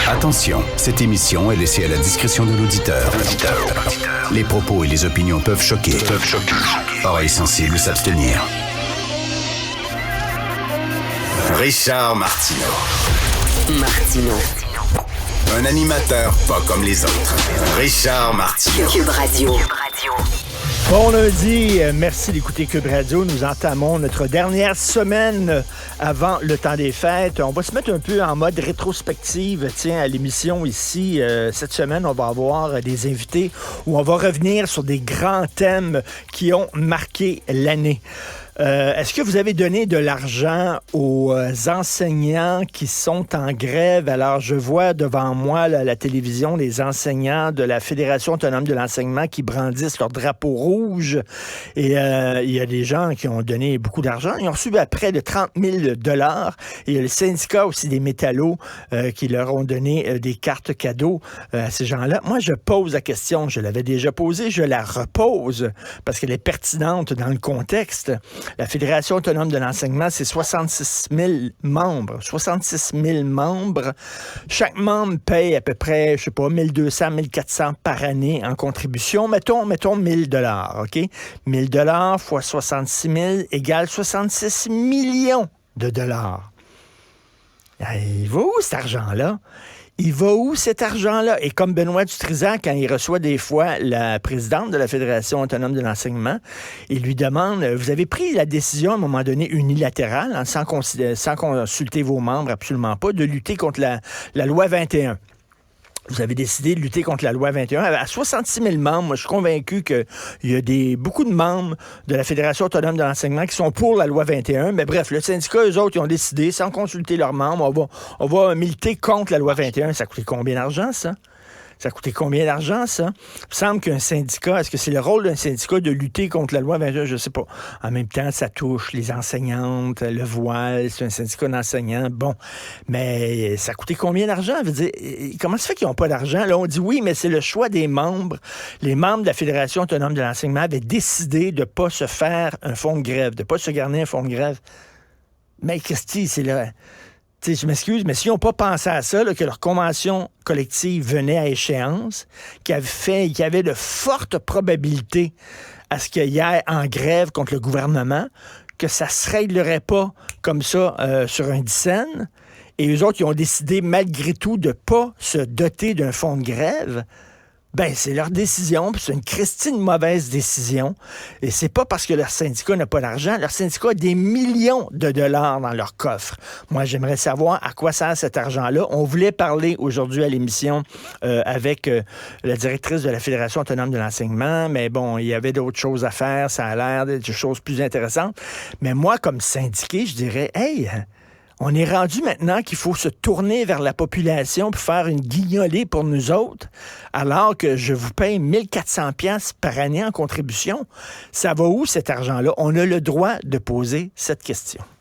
Attention, cette émission est laissée à la discrétion de l'auditeur. Les propos et les opinions peuvent choquer. Oreilles sensibles s'abstenir. Richard Martineau. Un animateur pas comme les autres. Richard Martineau. Cube Radio. Bon lundi, merci d'écouter Cube Radio. Nous entamons notre dernière semaine avant le temps des fêtes. On va se mettre un peu en mode rétrospective, à l'émission ici. Cette semaine, on va avoir des invités où on va revenir sur des grands thèmes qui ont marqué l'année. Est-ce que vous avez donné de l'argent aux enseignants qui sont en grève? Alors, je vois devant moi là, à la télévision les enseignants de la Fédération autonome de l'enseignement qui brandissent leur drapeau rouge. Et il y a des gens qui ont donné beaucoup d'argent. Ils ont reçu près de 30 000 $. Et il y a le syndicat aussi des métallos qui leur ont donné des cartes cadeaux à ces gens-là. Moi, je pose la question. Je l'avais déjà posée. Je la repose parce qu'elle est pertinente dans le contexte. La Fédération autonome de l'enseignement, c'est 66 000 membres. 66 000 membres. Chaque membre paye à peu près, 1 200, 1 400 par année en contribution. Mettons 1 000 $, OK? 1 000 fois 66 000 égale 66 millions de dollars. Il va où cet argent-là? Il va où cet argent-là? Et comme Benoît Dutrisac, quand il reçoit des fois la présidente de la Fédération autonome de l'enseignement, il lui demande, vous avez pris la décision à un moment donné unilatérale, sans consulter vos membres, absolument pas, de lutter contre la loi 21. Vous avez décidé de lutter contre la loi 21. À 66 000 membres, moi, je suis convaincu qu'il y a beaucoup de membres de la Fédération autonome de l'enseignement qui sont pour la loi 21. Mais bref, le syndicat, eux autres, ils ont décidé, sans consulter leurs membres, on va militer contre la loi 21. Ça a coûté combien d'argent, ça? Ça a coûté combien d'argent, ça? Il me semble qu'un syndicat, est-ce que c'est le rôle d'un syndicat de lutter contre la loi 21? Je ne sais pas. En même temps, ça touche les enseignantes, le voile, c'est un syndicat d'enseignants. Bon, mais ça a coûté combien d'argent? Je veux dire, comment ça fait qu'ils n'ont pas d'argent? Là, on dit oui, mais c'est le choix des membres. Les membres de la Fédération autonome de l'enseignement avaient décidé de ne pas se faire un fonds de grève, de ne pas se garder un fonds de grève. Mais Christy, c'est là... T'sais, je m'excuse, mais s'ils n'ont pas pensé à ça, là, que leur convention collective venait à échéance, qu'il y avait de fortes probabilités à ce qu'il y ait en grève contre le gouvernement, que ça ne se réglerait pas comme ça sur un dixaine, et eux autres, ils ont décidé malgré tout de ne pas se doter d'un fonds de grève, ben c'est leur décision, puis c'est une christine mauvaise décision. Et c'est pas parce que leur syndicat n'a pas d'argent, leur syndicat a des millions de dollars dans leur coffre. Moi, j'aimerais savoir à quoi sert cet argent-là. On voulait parler aujourd'hui à l'émission avec la directrice de la Fédération autonome de l'enseignement, mais bon, il y avait d'autres choses à faire, ça a l'air d'être des choses plus intéressantes. Mais moi, comme syndiqué, je dirais, hey, on est rendu maintenant qu'il faut se tourner vers la population pour faire une guignolée pour nous autres, alors que je vous paye 1 400 $ par année en contribution. Ça va où cet argent-là? On a le droit de poser cette question.